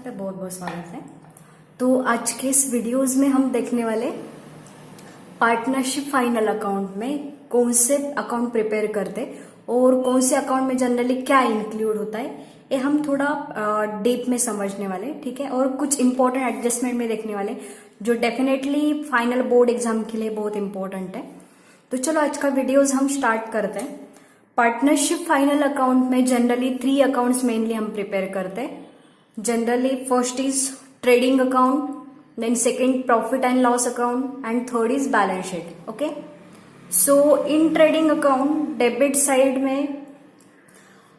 पे बहुत बहुत स्वागत है। तो आज के इस वीडियोस में हम देखने वाले पार्टनरशिप फाइनल अकाउंट में कौन से अकाउंट प्रिपेयर करते और कौन से अकाउंट में जनरली क्या इंक्लूड होता है, ये हम थोड़ा डीप में समझने वाले, ठीक है। और कुछ इंपॉर्टेंट एडजस्टमेंट में देखने वाले जो डेफिनेटली फाइनल बोर्ड एग्जाम के लिए बहुत इंपॉर्टेंट है। तो चलो आज का वीडियोस हम स्टार्ट करते हैं। पार्टनरशिप फाइनल अकाउंट में जनरली 3 अकाउंट्स मेनली हम प्रिपेयर करते हैं। Generally first is trading account, then second profit and loss account and third is balance sheet. Okay, so in trading account debit side में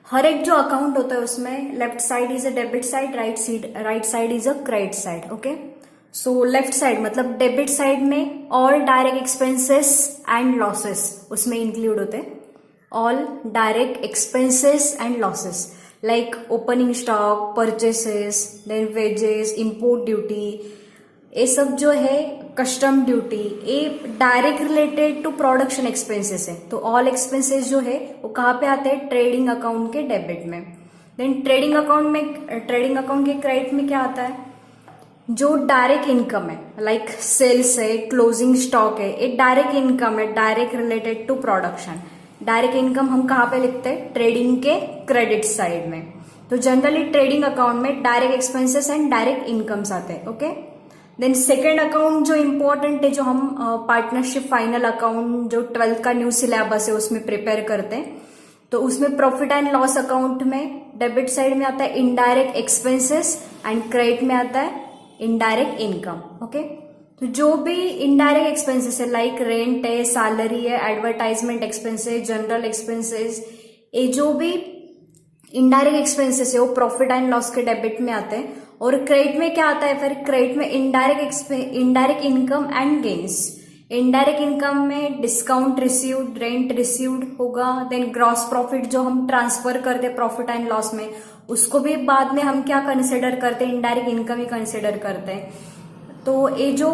हर एक जो अकाउंट होता है उसमें left side is a debit side, right side is a credit side. Okay, so left side मतलब debit side में all direct expenses and losses उसमें इंक्लूड होते हैं। All direct expenses and losses like opening stock, purchases, then wages, import duty, ये सब जो है custom duty, ये direct related to production expenses है। तो ऑल एक्सपेंसेस जो है वो कहाँ पे आते हैं? ट्रेडिंग अकाउंट के डेबिट में। देन ट्रेडिंग अकाउंट के क्रेडिट में क्या आता है? जो डायरेक्ट इनकम है लाइक सेल्स है, क्लोजिंग स्टॉक है, एक डायरेक्ट इनकम है, direct related to production. Direct income हम कहाँ पे लिखते हैं? ट्रेडिंग के क्रेडिट साइड में। तो जनरली ट्रेडिंग अकाउंट में direct expenses and direct incomes आते हैं। ओके, देन सेकेंड अकाउंट जो इंपॉर्टेंट है, जो हम पार्टनरशिप फाइनल अकाउंट जो 12th का न्यू सिलेबस है उसमें प्रिपेयर करते हैं, तो उसमें प्रॉफिट एंड लॉस अकाउंट में डेबिट साइड में आता है इनडायरेक्ट एक्सपेंसेस एंड क्रेडिट में आता है इनडायरेक्ट इनकम। ओके, तो जो भी इनडायरेक्ट एक्सपेंसेस है लाइक रेंट है, सैलरी है, एडवर्टाइजमेंट एक्सपेंसेस, जनरल एक्सपेंसेस, ये जो भी इनडायरेक्ट एक्सपेंसेस है वो प्रॉफिट एंड लॉस के डेबिट में आते हैं। और क्रेडिट में क्या आता है? फिर क्रेडिट में indirect income and gains. Indirect income में डिस्काउंट रिसीव्ड, रेंट रिसीव्ड होगा, देन ग्रॉस प्रॉफिट जो हम ट्रांसफर करते प्रॉफिट एंड लॉस में, उसको भी बाद में हम क्या कंसिडर करते हैं? इनडायरेक्ट इनकम ही कंसिडर करते हैं। तो ये जो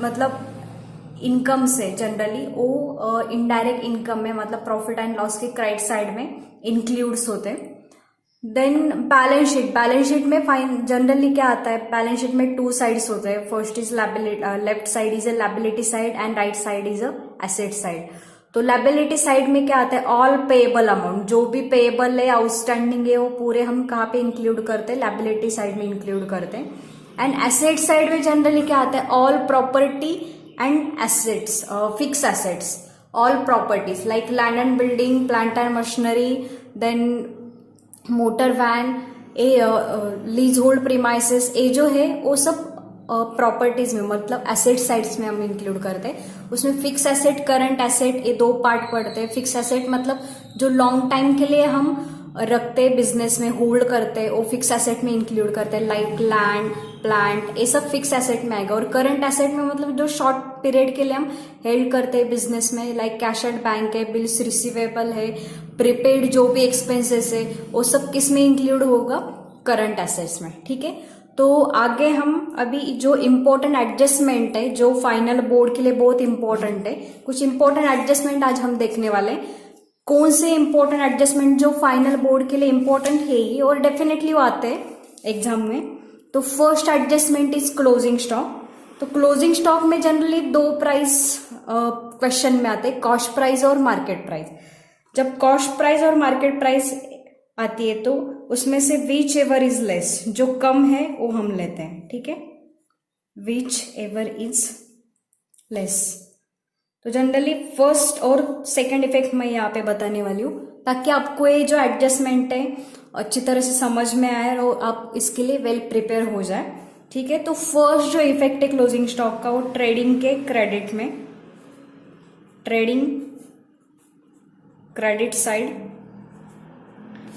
मतलब इनकम से जनरली वो इनडायरेक्ट इनकम में मतलब प्रॉफिट एंड लॉस के क्रेडिट साइड में इंक्लूड्स होते हैं। देन बैलेंस शीट में फाइन जनरली क्या आता है? बैलेंस शीट में 2 साइड्स होते हैं। First is left side is a liability side and right side is a asset side. तो लायबिलिटी साइड में क्या आता है? ऑल पेएबल अमाउंट, जो भी पेएबल है, आउटस्टैंडिंग है, वो पूरे हम कहाँ पे इंक्लूड करते हैं? लायबिलिटी साइड में इंक्लूड करते हैं। एंड एसेट साइड में जनरली क्या आता है? All property and assets, fix assets, all properties like land and building, plant and machinery, then motor van, leasehold premises, ये जो है वो सब प्रॉपर्टीज में मतलब एसेट साइड्स में हम इंक्लूड करते हैं। उसमें फिक्स एसेट, करंट एसेट, ये 2 पार्ट पढ़ते हैं। फिक्स एसेट मतलब जो लॉन्ग टाइम के लिए हम रखते बिजनेस में, होल्ड करते, वो फिक्स एसेट में इंक्लूड करते हैं लाइक लैंड, प्लांट, ये सब फिक्स एसेट में आएगा। और करंट एसेट में मतलब जो शॉर्ट पीरियड के लिए हम हेल्ड करते हैं बिजनेस में लाइक कैश एट बैंक है, बिल्स रिसीवेबल है, प्रीपेड जो भी एक्सपेंसेस है, वो सब किस में इंक्लूड होगा? करंट एसेट्स में। ठीक है, तो आगे हम अभी जो इम्पोर्टेंट एडजस्टमेंट है जो फाइनल बोर्ड के लिए बहुत इंपॉर्टेंट है, कुछ इंपॉर्टेंट एडजस्टमेंट आज हम देखने वाले हैं। कौन से इंपॉर्टेंट एडजस्टमेंट जो फाइनल बोर्ड के लिए इंपॉर्टेंट है ही और डेफिनेटली वो आते हैं एग्जाम में। तो first adjustment is closing stock. तो क्लोजिंग स्टॉक में जनरली 2 प्राइस क्वेश्चन में आते हैं, कॉस्ट प्राइस और मार्केट प्राइस। जब कॉस्ट प्राइस और मार्केट प्राइस आती है तो उसमें से विच एवर इज लेस, जो कम है वो हम लेते हैं। ठीक है, विच एवर इज लेस। तो जनरली फर्स्ट और सेकंड इफेक्ट मैं यहाँ पे बताने वाली हूँ ताकि आपको ये जो एडजस्टमेंट है अच्छी तरह से समझ में आए और आप इसके लिए वेल प्रिपेयर हो जाए। ठीक है, तो फर्स्ट जो इफेक्ट है क्लोजिंग स्टॉक का वो ट्रेडिंग के क्रेडिट में, trading credit side,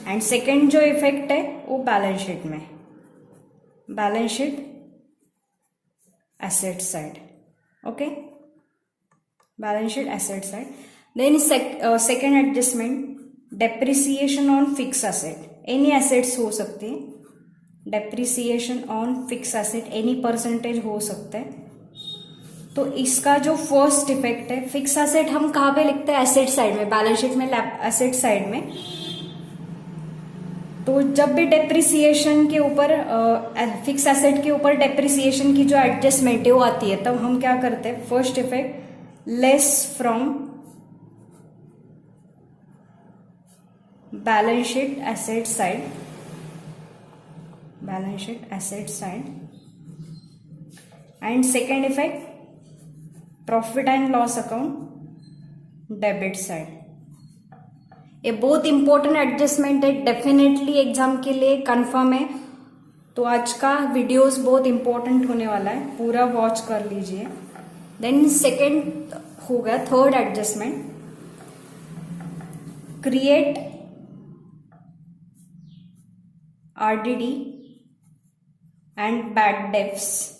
and second जो इफेक्ट है वो बैलेंस शीट में, balance sheet asset side. Okay, balance sheet asset side. Then second adjustment depreciation on fix asset, any assets हो सकते हैं। Depreciation on fix asset any percentage हो सकता है। तो इसका जो फर्स्ट इफेक्ट है, फिक्स एसेट हम कहाँ पे लिखते हैं? एसेट साइड में, बैलेंस शीट में एसेट साइड में। तो जब भी डेप्रिसिएशन के ऊपर फिक्स एसेट के ऊपर डेप्रिसिएशन की जो एडजस्टमेंट है वो आती है, तब हम क्या करते हैं, first effect less from balance sheet asset side, balance sheet asset side, and second effect profit and loss account debit side. ये बहुत इंपॉर्टेंट एडजस्टमेंट है, डेफिनेटली एग्जाम के लिए कंफर्म है। तो आज का वीडियोस बहुत इंपॉर्टेंट होने वाला है, पूरा वॉच कर लीजिए। देन सेकेंड हो गया third adjustment, create RDD and bad debts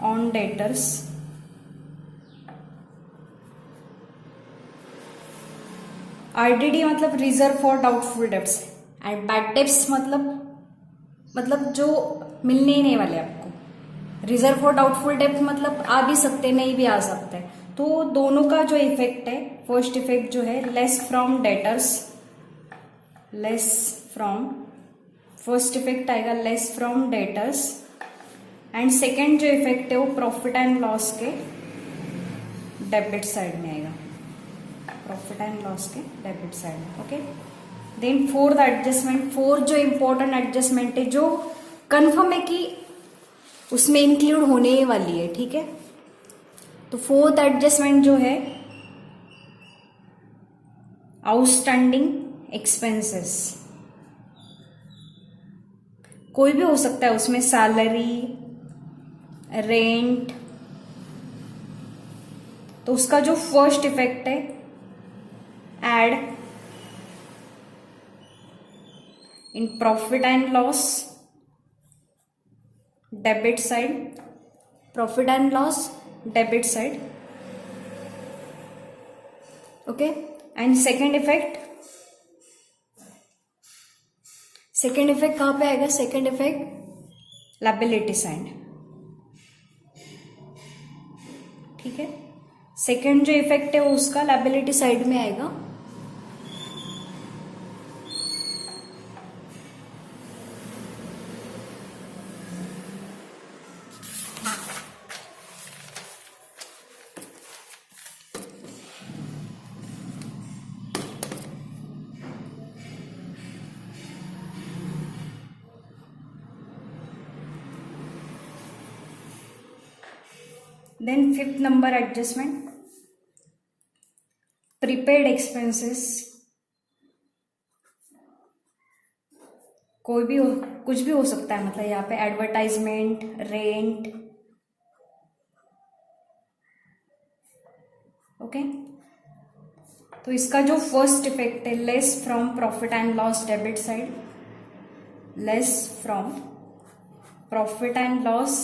on debtors RDD मतलब reserve for doubtful debts, and bad debts मतलब जो मिलने ही नहीं वाले आपको। रिजर्व फॉर डाउटफुल डेब्ट मतलब आ भी सकते, नहीं भी आ सकते। तो दोनों का जो इफेक्ट है, फर्स्ट इफेक्ट जो है less from debtors, less from, first effect आएगा less from debtors, and second जो इफेक्ट है वो प्रॉफिट एंड लॉस के डेबिट साइड में आएगा, प्रॉफिट एंड लॉस के डेबिट साइड में। Okay, then fourth adjustment, fourth जो इंपॉर्टेंट एडजस्टमेंट है, जो कंफर्म है कि उसमें इंक्लूड होने ही वाली है, ठीक है। तो फोर्थ एडजस्टमेंट जो है आउटस्टैंडिंग एक्सपेंसेस, कोई भी हो सकता है उसमें, सैलरी, रेंट। तो उसका जो फर्स्ट इफेक्ट है add in profit and loss debit side, profit and loss debit side. Okay, and second effect कहां पे आएगा, सेकेंड इफेक्ट लायबिलिटी साइड, ठीक है। सेकेंड जो इफेक्ट है वो उसका लायबिलिटी साइड में आएगा। Then fifth number adjustment, prepaid expenses, कोई भी हो, कुछ भी हो सकता है, मतलब यहाँ पे एडवर्टाइजमेंट, रेंट। ओके, तो इसका जो फर्स्ट इफेक्ट है less from profit and loss debit side, less from profit and loss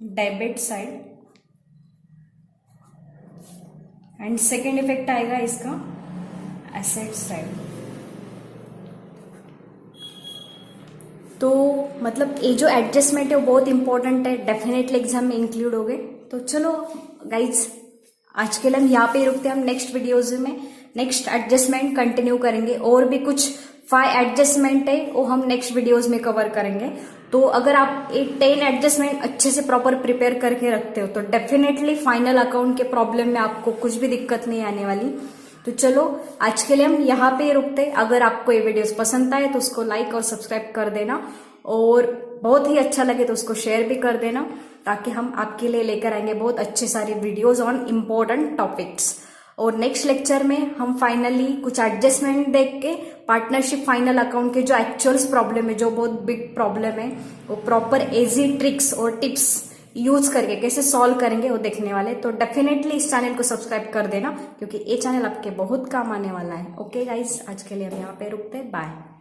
debit side, and second effect आएगा इसका एसेट साइड। तो मतलब ये जो एडजस्टमेंट है वो बहुत इंपॉर्टेंट है, डेफिनेटली एग्जाम में इंक्लूड हो गए। तो चलो गाइज, आज के लिए हम यहाँ पे ही रुकते हैं। हम नेक्स्ट वीडियोज में नेक्स्ट एडजस्टमेंट कंटिन्यू करेंगे, और भी कुछ 5 एडजस्टमेंट है वो हम नेक्स्ट वीडियोज में कवर करेंगे। तो अगर आप एक 10 एडजस्टमेंट अच्छे से प्रॉपर प्रिपेयर करके रखते हो तो डेफिनेटली फाइनल अकाउंट के प्रॉब्लम में आपको कुछ भी दिक्कत नहीं आने वाली। तो चलो आज के लिए हम यहाँ पे ही रुकते। अगर आपको ये वीडियोस पसंद आए तो उसको लाइक और सब्सक्राइब कर देना, और बहुत ही अच्छा लगे तो उसको शेयर भी कर देना, ताकि हम आपके लिए लेकर आएंगे बहुत अच्छे सारे वीडियोस ऑन इम्पोर्टेंट टॉपिक्स। और नेक्स्ट लेक्चर में हम फाइनली कुछ एडजस्टमेंट देख के पार्टनरशिप फाइनल अकाउंट के जो एक्चुअल्स प्रॉब्लम है, जो बहुत बिग प्रॉब्लम है, वो प्रॉपर इजी ट्रिक्स और टिप्स यूज करके कैसे सॉल्व करेंगे वो देखने वाले। तो डेफिनेटली इस चैनल को सब्सक्राइब कर देना, क्योंकि ये चैनल आपके बहुत काम आने वाला है। ओके गाइज, आज के लिए हम यहाँ पे रुकते हैं, बाय।